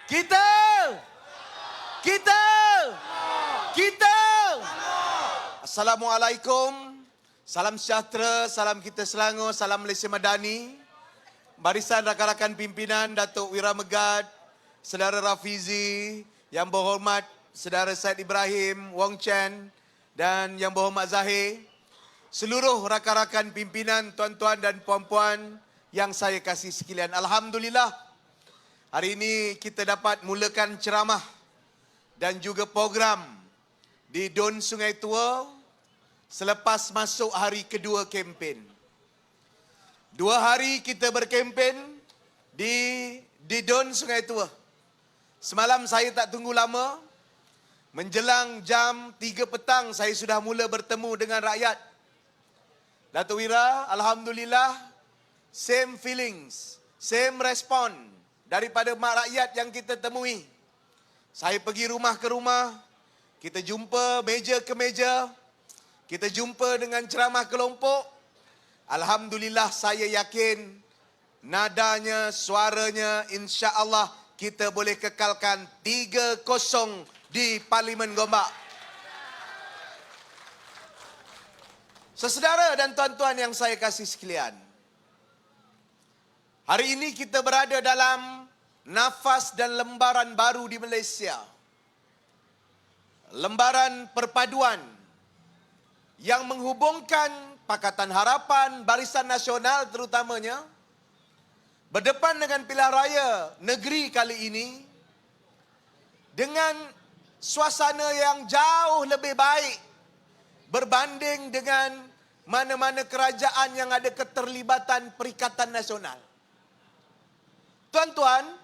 Kita. Kita. Kita. Assalamualaikum. Salam sejahtera, salam kita Selangor, salam Malaysia Madani. Barisan rakan-rakan pimpinan Datuk Wira Megat, Saudara Rafizi, yang berhormat Saudara Said Ibrahim, Wong Chen, dan yang berhormat Zahir. Seluruh rakan-rakan pimpinan, tuan-tuan dan puan-puan yang saya kasih sekalian. Alhamdulillah, hari ini kita dapat mulakan ceramah dan juga program di Dun Sungai Tua selepas masuk hari kedua kempen. 2 hari kita berkempen di Dun Sungai Tua. Semalam saya tak tunggu lama. Menjelang jam 3 petang saya sudah mula bertemu dengan rakyat. Datuk Wira, Alhamdulillah, same feelings, same respon daripada mak rakyat yang kita temui. Saya pergi rumah ke rumah, kita jumpa meja ke meja, kita jumpa dengan ceramah kelompok. Alhamdulillah, saya yakin nadanya, suaranya, insya-Allah kita boleh kekalkan 3-0 di Parlimen Gombak. Saudara dan tuan-tuan yang saya kasih sekalian, hari ini kita berada dalam nafas dan lembaran baru di Malaysia. Lembaran perpaduan yang menghubungkan Pakatan Harapan, Barisan Nasional terutamanya, berdepan dengan pilihan raya negeri kali ini dengan suasana yang jauh lebih baik berbanding dengan mana-mana kerajaan yang ada keterlibatan Perikatan Nasional. Tuan-tuan,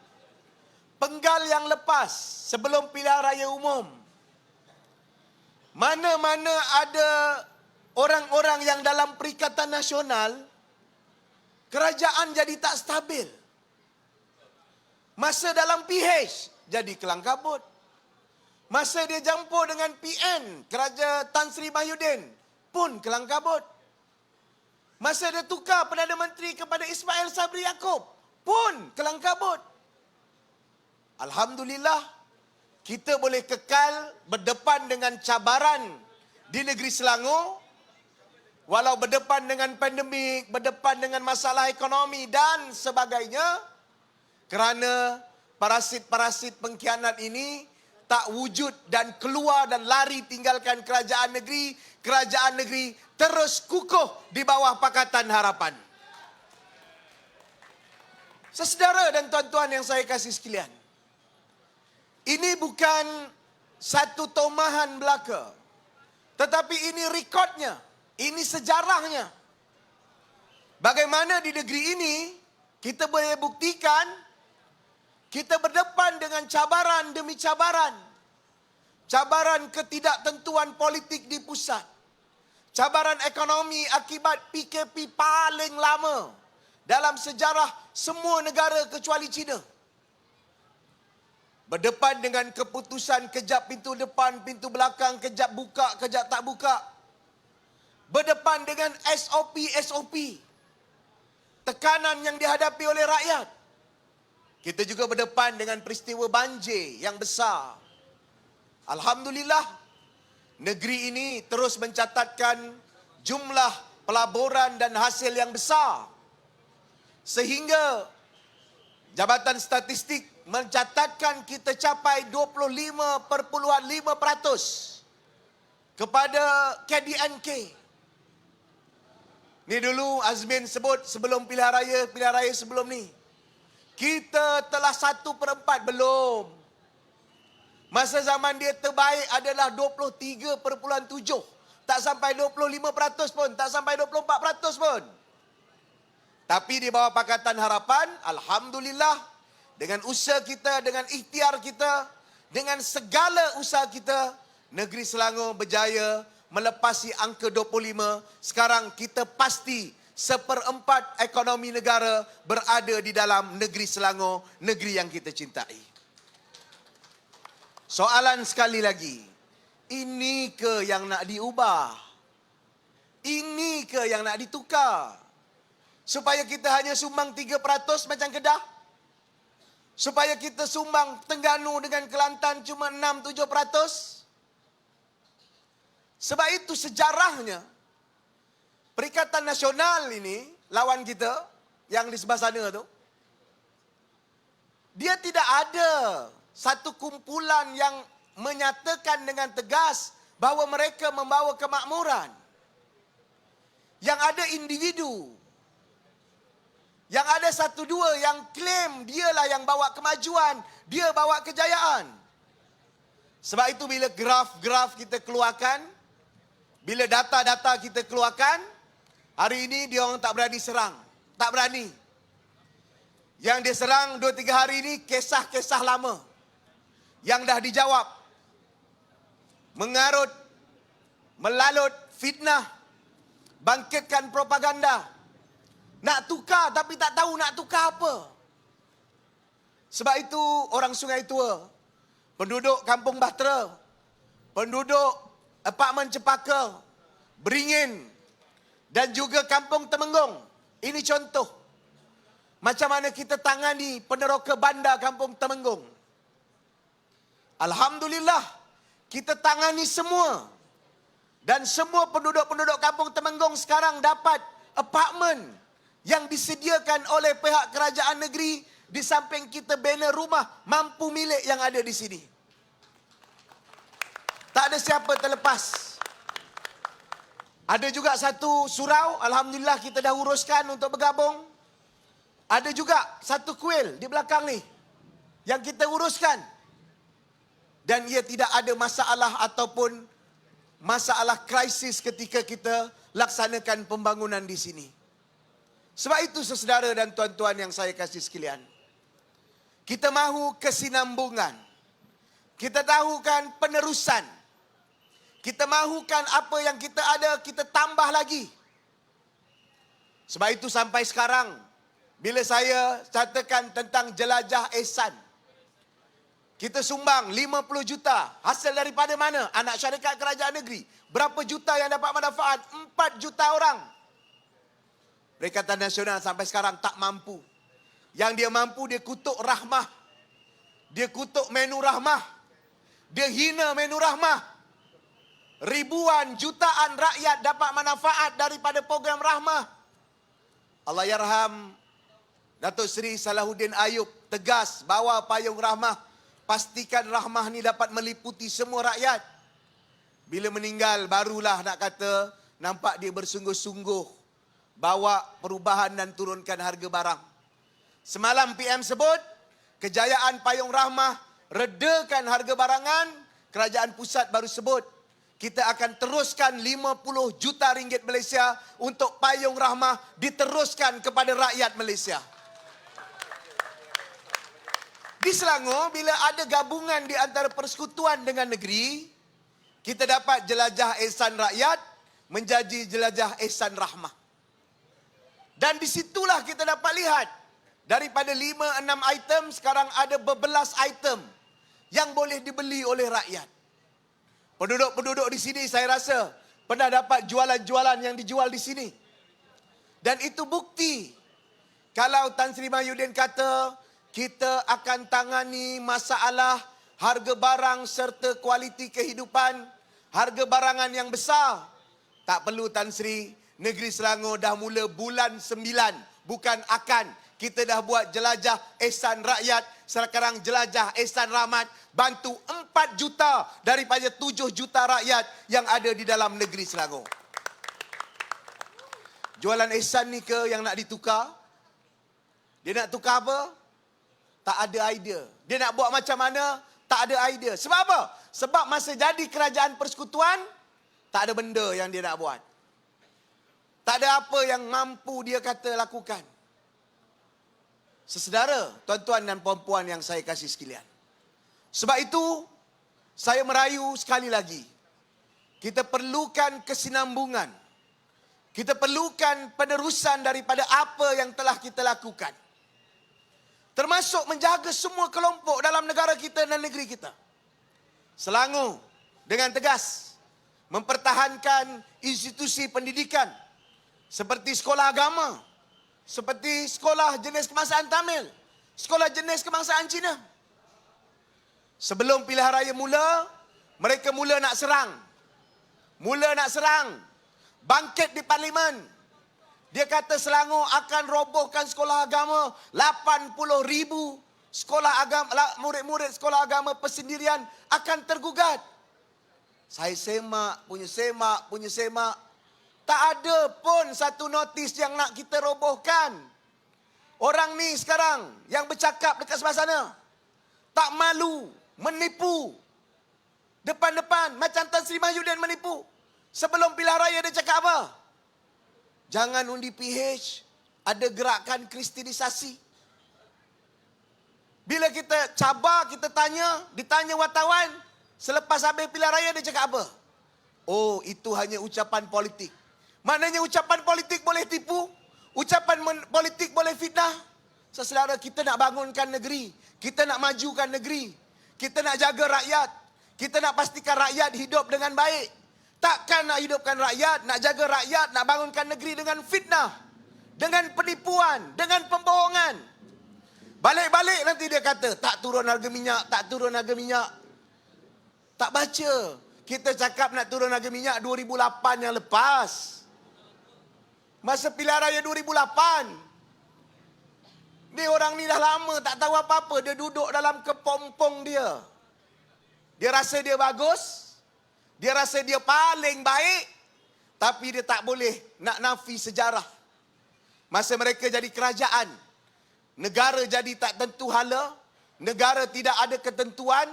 penggal yang lepas sebelum pilihan raya umum, mana-mana ada orang-orang yang dalam Perikatan Nasional, kerajaan jadi tak stabil. Masa dalam PH, jadi kelang kabut. Masa dia campur dengan PN, Keraja Tan Sri Mahyudin, pun kelang kabut. Masa dia tukar Perdana Menteri kepada Ismail Sabri Yaakob, pun kelang kabut. Alhamdulillah, kita boleh kekal berdepan dengan cabaran di negeri Selangor, walau berdepan dengan pandemik, berdepan dengan masalah ekonomi dan sebagainya, kerana parasit-parasit pengkhianat ini tak wujud dan keluar dan lari tinggalkan kerajaan negeri. Kerajaan negeri terus kukuh di bawah Pakatan Harapan. Saudara dan tuan-tuan yang saya kasih sekalian, ini bukan satu tomahan belaka, tetapi ini rekodnya, ini sejarahnya. Bagaimana di negeri ini kita boleh buktikan kita berdepan dengan cabaran demi cabaran. Cabaran ketidaktentuan politik di pusat. Cabaran ekonomi akibat PKP paling lama dalam sejarah semua negara kecuali China. Berdepan dengan keputusan kejap pintu depan, pintu belakang, kejap buka, kejap tak buka. Berdepan dengan SOP. Tekanan yang dihadapi oleh rakyat. Kita juga berdepan dengan peristiwa banjir yang besar. Alhamdulillah, negeri ini terus mencatatkan jumlah pelaburan dan hasil yang besar. Sehingga Jabatan Statistik mencatatkan kita capai 25.5% kepada KDNK. Ni dulu Azmin sebut sebelum pilihan raya sebelum ni. Kita telah 1/4 belum. Masa zaman dia terbaik adalah 23.7. Tak sampai 25% pun, tak sampai 24% pun. Tapi di bawah Pakatan Harapan, Alhamdulillah, dengan usaha kita, dengan ikhtiar kita, dengan segala usaha kita, negeri Selangor berjaya melepasi angka 25. Sekarang kita pasti 1/4 ekonomi negara berada di dalam negeri Selangor, negeri yang kita cintai. Soalan sekali lagi, ini ke yang nak diubah? Ini ke yang nak ditukar? Supaya kita hanya sumbang 3% macam Kedah? Supaya kita sumbang Terengganu dengan Kelantan cuma 6-7%. Sebab itu sejarahnya Perikatan Nasional ini, lawan kita yang di sebelah sana tu, dia tidak ada satu kumpulan yang menyatakan dengan tegas bahawa mereka membawa kemakmuran. Yang ada individu, yang ada satu dua yang klaim dialah yang bawa kemajuan, dia bawa kejayaan. Sebab itu bila graf-graf kita keluarkan, bila data-data kita keluarkan, hari ini dia orang tak berani serang. Tak berani. Yang dia serang 2-3 hari ini kisah-kisah lama yang dah dijawab. Mengarut, melalut, fitnah, bangkitkan propaganda. Nak tukar tapi tak tahu nak tukar apa. Sebab itu orang Sungai Tua, penduduk Kampung Bahtera, penduduk apartmen Cepaka, Beringin dan juga Kampung Temenggung. Ini contoh macam mana kita tangani peneroka bandar Kampung Temenggung. Alhamdulillah, kita tangani semua. Dan semua penduduk-penduduk Kampung Temenggung sekarang dapat apartmen yang disediakan oleh pihak kerajaan negeri, di samping kita bina rumah mampu milik yang ada di sini. Tak ada siapa terlepas. Ada juga satu surau, alhamdulillah kita dah uruskan untuk bergabung. Ada juga satu kuil di belakang ni yang kita uruskan. Dan ia tidak ada masalah ataupun masalah krisis ketika kita laksanakan pembangunan di sini. Sebab itu saudara dan tuan-tuan yang saya kasih sekalian, kita mahu kesinambungan. Kita tahukan penerusan. Kita mahukan apa yang kita ada, kita tambah lagi. Sebab itu sampai sekarang, bila saya katakan tentang jelajah ihsan, kita sumbang 50 juta. Hasil daripada mana? Anak syarikat kerajaan negeri. Berapa juta yang dapat manfaat? 4 juta orang. Perikatan Nasional sampai sekarang tak mampu. Yang dia mampu, dia kutuk rahmah. Dia kutuk menu rahmah. Dia hina menu rahmah. Ribuan, jutaan rakyat dapat manfaat daripada program rahmah. Allahyarham Datuk Seri Salahuddin Ayub tegas bawa payung rahmah. Pastikan rahmah ni dapat meliputi semua rakyat. Bila meninggal barulah nak kata nampak dia bersungguh-sungguh bawa perubahan dan turunkan harga barang. Semalam PM sebut kejayaan payung rahmah redakan harga barangan. Kerajaan pusat baru sebut kita akan teruskan 50 juta ringgit Malaysia untuk payung rahmah diteruskan kepada rakyat Malaysia. Di Selangor, bila ada gabungan di antara persekutuan dengan negeri, kita dapat jelajah ihsan rakyat menjadi jelajah ihsan rahmah. Dan disitulah kita dapat lihat, daripada 5-6 item, sekarang ada berbelas item yang boleh dibeli oleh rakyat. Penduduk-penduduk di sini saya rasa pernah dapat jualan-jualan yang dijual di sini. Dan itu bukti. Kalau Tan Sri Mahyudin kata, kita akan tangani masalah harga barang serta kualiti kehidupan, harga barangan yang besar. Tak perlu Tan Sri, negeri Selangor dah mula bulan 9, bukan akan. Kita dah buat jelajah ihsan rakyat, sekarang jelajah ihsan rahmat, bantu 4 juta daripada 7 juta rakyat yang ada di dalam negeri Selangor. Jualan ihsan ni ke yang nak ditukar? Dia nak tukar apa? Tak ada idea. Dia nak buat macam mana? Tak ada idea. Sebab apa? Sebab masa jadi kerajaan persekutuan, tak ada benda yang dia nak buat. Tak ada apa yang mampu dia kata lakukan. Sesedara, tuan-tuan dan puan-puan yang saya kasih sekalian. Sebab itu, saya merayu sekali lagi. Kita perlukan kesinambungan. Kita perlukan penerusan daripada apa yang telah kita lakukan. Termasuk menjaga semua kelompok dalam negara kita dan negeri kita. Selangor dengan tegas mempertahankan institusi pendidikan seperti sekolah agama, seperti sekolah jenis kebangsaan Tamil, Sekolah jenis kebangsaan Cina. Sebelum pilihan raya mula, mereka mula nak serang. Bangkit di parlimen. Dia kata Selangor akan robohkan sekolah agama. 80,000 sekolah agama, murid-murid sekolah agama persendirian akan tergugat. Saya semak. Tak ada pun satu notis yang nak kita robohkan. Orang ni sekarang yang bercakap dekat sebelah sana, tak malu, menipu. Depan-depan macam Tan Sri Mahyudin menipu. Sebelum pilihan raya dia cakap apa? Jangan undi PH, ada gerakan kristinisasi. Bila kita cabar, kita ditanya wartawan, selepas habis pilihan raya dia cakap apa? Oh, itu hanya ucapan politik. Maknanya ucapan politik boleh tipu, ucapan politik boleh fitnah. Saudara, kita nak bangunkan negeri, kita nak majukan negeri, kita nak jaga rakyat, kita nak pastikan rakyat hidup dengan baik. Takkan nak hidupkan rakyat, nak jaga rakyat, nak bangunkan negeri dengan fitnah, dengan penipuan, dengan pembohongan. Balik-balik nanti dia kata, tak turun harga minyak. Tak baca. Kita cakap nak turun harga minyak 2008 yang lepas. Masa pilihan raya 2008. Ni orang ni dah lama tak tahu apa-apa. Dia duduk dalam kepompong dia. Dia rasa dia bagus. Dia rasa dia paling baik. Tapi dia tak boleh nak nafi sejarah. Masa mereka jadi kerajaan, negara jadi tak tentu hala. Negara tidak ada ketentuan.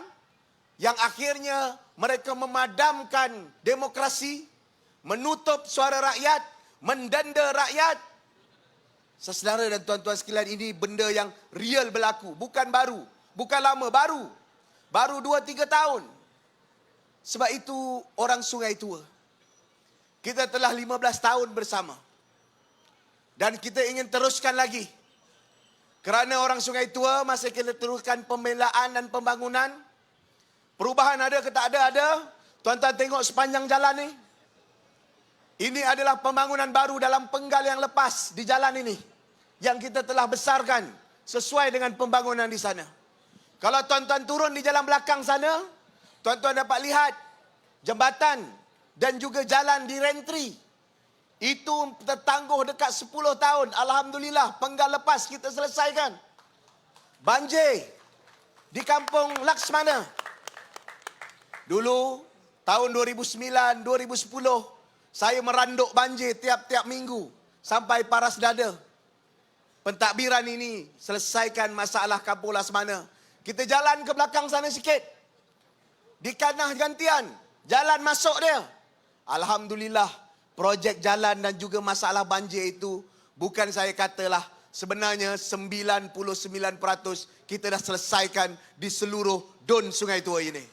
Yang akhirnya mereka memadamkan demokrasi. Menutup suara rakyat. Mendenda rakyat. Saudara dan tuan-tuan sekalian, ini benda yang real berlaku. Bukan baru. Bukan lama, baru. Baru 2-3 tahun. Sebab itu orang Sungai Tua, kita telah 15 tahun bersama. Dan kita ingin teruskan lagi. Kerana orang Sungai Tua masih kita teruskan pembelaan dan pembangunan. Perubahan ada ke tak ada. Tuan-tuan tengok sepanjang jalan ni. Ini adalah pembangunan baru dalam penggal yang lepas di jalan ini. Yang kita telah besarkan sesuai dengan pembangunan di sana. Kalau tuan-tuan turun di jalan belakang sana, tuan-tuan dapat lihat jambatan dan juga jalan di Rentri. Itu tertangguh dekat 10 tahun. Alhamdulillah, penggal lepas kita selesaikan. Banjir di kampung Laksmana. Dulu, tahun 2009, 2010, saya meranduk banjir tiap-tiap minggu sampai paras dada. Pentadbiran ini selesaikan masalah kampung Laksmana. Kita jalan ke belakang sana sikit. Di Kanah Gantian, jalan masuk dia. Alhamdulillah, projek jalan dan juga masalah banjir itu, bukan saya katalah, sebenarnya 99% kita dah selesaikan di seluruh Dun Sungai Tua ini.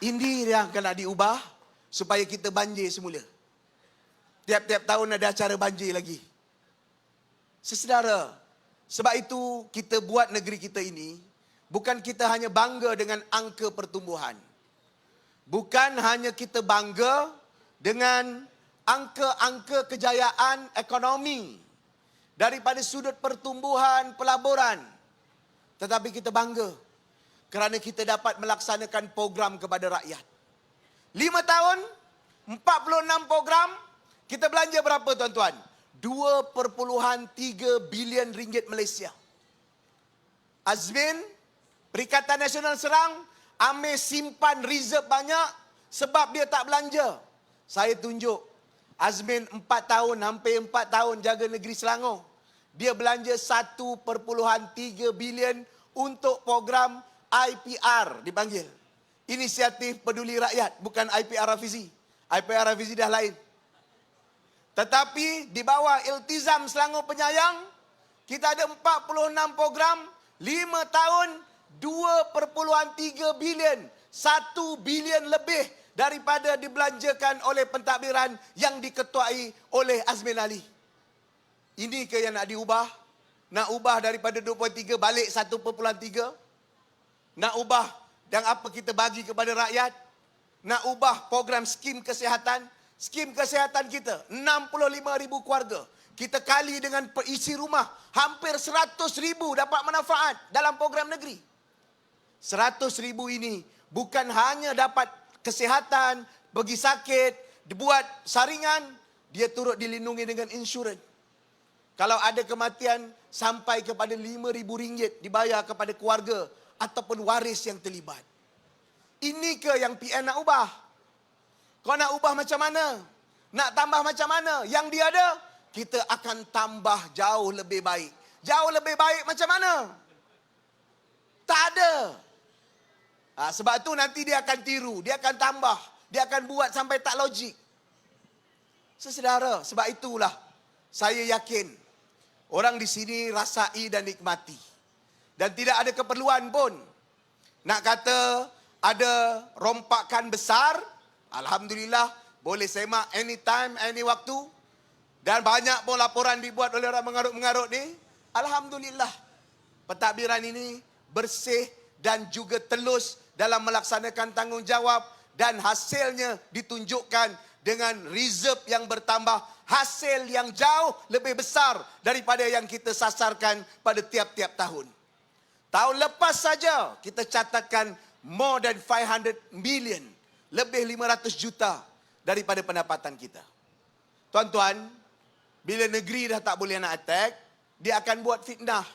Ini yang kena diubah supaya kita banjir semula. Tiap-tiap tahun ada acara banjir lagi. Saudara, sebab itu kita buat negeri kita ini, bukan kita hanya bangga dengan angka pertumbuhan. Bukan hanya kita bangga dengan angka-angka kejayaan ekonomi daripada sudut pertumbuhan pelaburan. Tetapi kita bangga kerana kita dapat melaksanakan program kepada rakyat. 5 tahun, 46 program, kita belanja berapa tuan-tuan? 2.3 bilion ringgit Malaysia. Azmin, Perikatan Nasional Serang, ambil simpan reserve banyak sebab dia tak belanja. Saya tunjuk, Azmin 4 tahun, hampir 4 tahun jaga negeri Selangor. Dia belanja 1.3 bilion untuk program IPR dipanggil. Inisiatif Peduli Rakyat, bukan IPR Rafizi. IPR Rafizi dah lain. Tetapi di bawah Iltizam Selangor Penyayang, kita ada 46 program, 5 tahun, 2.3 bilion. 1 bilion lebih daripada dibelanjakan oleh pentadbiran yang diketuai oleh Azmin Ali. Ini ke yang nak diubah? Nak ubah daripada 2.3 balik 1.3? Nak ubah dan apa kita bagi kepada rakyat? Nak ubah program skim kesihatan? Skim kesihatan kita, 65,000 keluarga. kita kali dengan isi rumah, hampir 100,000 dapat manfaat dalam program negeri. 100,000 ini bukan hanya dapat kesihatan, pergi sakit, dibuat saringan, dia turut dilindungi dengan insurans. Kalau ada kematian sampai kepada RM5,000 dibayar kepada keluarga ataupun waris yang terlibat. Ini ke yang PN nak ubah? Kau nak ubah macam mana? Nak tambah macam mana? Yang dia ada, kita akan tambah jauh lebih baik. Jauh lebih baik macam mana? Tak ada. Sebab tu nanti dia akan tiru, dia akan tambah, dia akan buat sampai tak logik. Saudara, sebab itulah saya yakin orang di sini rasai dan nikmati. Dan tidak ada keperluan pun nak kata ada rompakan besar. Alhamdulillah, boleh semak anytime, any waktu. Dan banyak pun laporan dibuat oleh orang mengarut-mengarut ni. Alhamdulillah, pentadbiran ini bersih dan juga telus dalam melaksanakan tanggungjawab. Dan hasilnya ditunjukkan dengan reserve yang bertambah. Hasil yang jauh lebih besar daripada yang kita sasarkan pada tiap-tiap tahun. Tahun lepas saja kita catatkan more than 500 million. Lebih 500 juta daripada pendapatan kita. Tuan-tuan, bila negeri dah tak boleh nak attack, dia akan buat fitnah.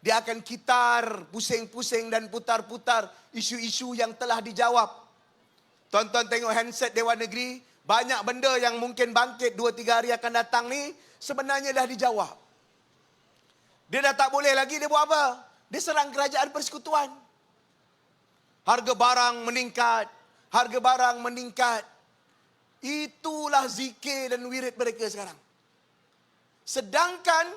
Dia akan kitar, pusing-pusing dan putar-putar isu-isu yang telah dijawab. Tuan-tuan tengok handset Dewan Negeri, banyak benda yang mungkin bangkit 2-3 hari akan datang ni, sebenarnya dah dijawab. Dia dah tak boleh lagi, dia buat apa? Dia serang kerajaan persekutuan. Harga barang meningkat. Harga barang meningkat. Itulah zikir dan wirid mereka sekarang. Sedangkan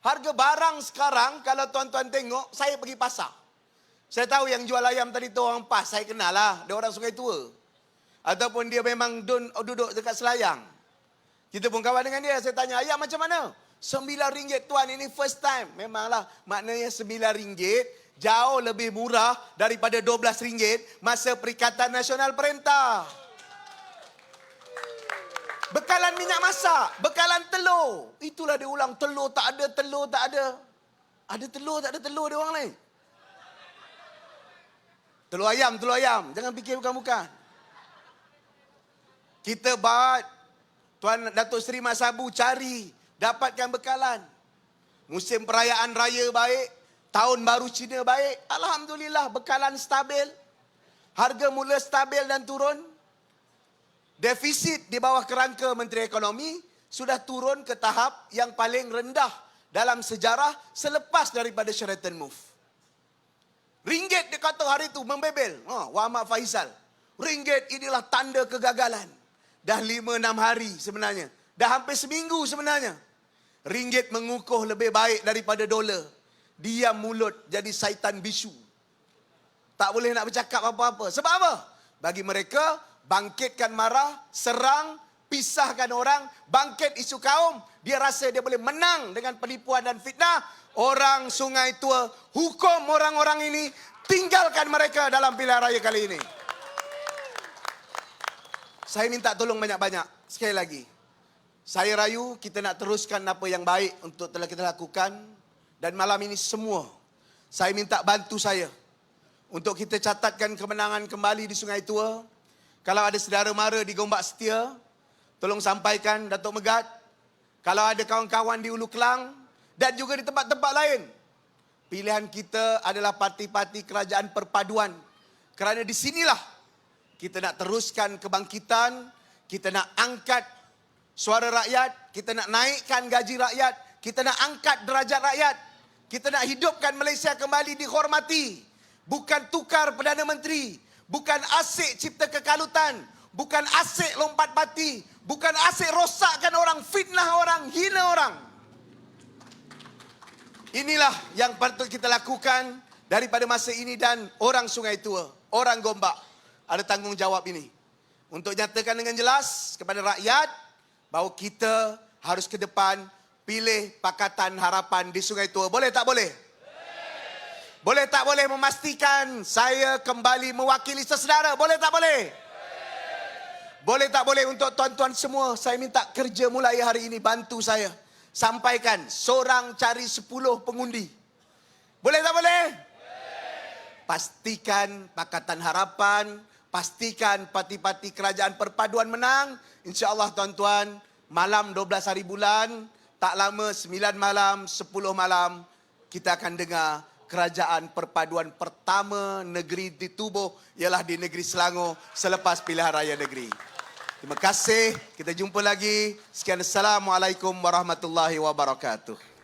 harga barang sekarang, kalau tuan-tuan tengok, saya pergi pasar. Saya tahu yang jual ayam tadi tu orang PAS, saya kenal lah. Dia orang Sungai Tua. Ataupun dia memang duduk dekat Selayang. Kita pun kawan dengan dia, saya tanya, ayam macam mana? RM9 tuan, ini first time. Memanglah, maknanya RM9 jauh lebih murah daripada RM12 masa Perikatan Nasional Perintah. Bekalan minyak masak, bekalan telur. Itulah dia ulang, telur tak ada, telur tak ada. Ada telur, tak ada telur dia orang lain. Telur ayam. Jangan fikir bukan-bukan. Kita buat, Tuan Datuk Seri Mat Sabu cari, dapatkan bekalan. Musim perayaan raya baik, tahun baru Cina baik. Alhamdulillah, bekalan stabil. Harga mula stabil dan turun. Defisit di bawah kerangka Menteri Ekonomi sudah turun ke tahap yang paling rendah dalam sejarah selepas daripada Sheraton Move. Ringgit dia kata hari itu membebel. Wahmat Faisal. Ringgit inilah tanda kegagalan. Dah 5-6 hari sebenarnya. Dah hampir seminggu sebenarnya. Ringgit mengukuh lebih baik daripada dolar. Diam mulut jadi syaitan bisu. Tak boleh nak bercakap apa-apa. Sebab apa? Bagi mereka, bangkitkan marah, serang, pisahkan orang, bangkit isu kaum. Dia rasa dia boleh menang dengan penipuan dan fitnah. Orang Sungai Tua, hukum orang-orang ini, tinggalkan mereka dalam pilihan raya kali ini. Saya minta tolong banyak-banyak. Sekali lagi, saya rayu kita nak teruskan apa yang baik untuk telah kita lakukan. Dan malam ini semua, saya minta bantu saya untuk kita catatkan kemenangan kembali di Sungai Tua. Kalau ada saudara mara di Gombak Setia, tolong sampaikan Datuk Megat. Kalau ada kawan-kawan di Ulu Kelang dan juga di tempat-tempat lain, pilihan kita adalah parti-parti kerajaan perpaduan. Kerana di sinilah kita nak teruskan kebangkitan, kita nak angkat suara rakyat, kita nak naikkan gaji rakyat, kita nak angkat derajat rakyat, kita nak hidupkan Malaysia kembali dihormati. Bukan tukar Perdana Menteri, bukan asik cipta kekalutan, bukan asik lompat parti, bukan asik rosakkan orang, fitnah orang, hina orang. Inilah yang patut kita lakukan daripada masa ini, dan orang Sungai Tua, orang Gombak ada tanggungjawab ini untuk nyatakan dengan jelas kepada rakyat bahawa kita harus ke depan pilih Pakatan Harapan di Sungai Tua. Boleh tak boleh? Boleh tak boleh memastikan saya kembali mewakili sesedara? Boleh tak boleh? Boleh tak boleh untuk tuan-tuan semua, saya minta kerja mulai hari ini, bantu saya. sampaikan, seorang cari 10 pengundi. Boleh tak boleh? Pastikan Pakatan Harapan, pastikan parti-parti kerajaan perpaduan menang. InsyaAllah tuan-tuan, malam 12 hari bulan, tak lama 9 malam, 10 malam, kita akan dengar kerajaan perpaduan pertama negeri ditubuh ialah di negeri Selangor selepas pilihan raya negeri. Terima kasih, kita jumpa lagi. Sekian, Assalamualaikum warahmatullahi wabarakatuh.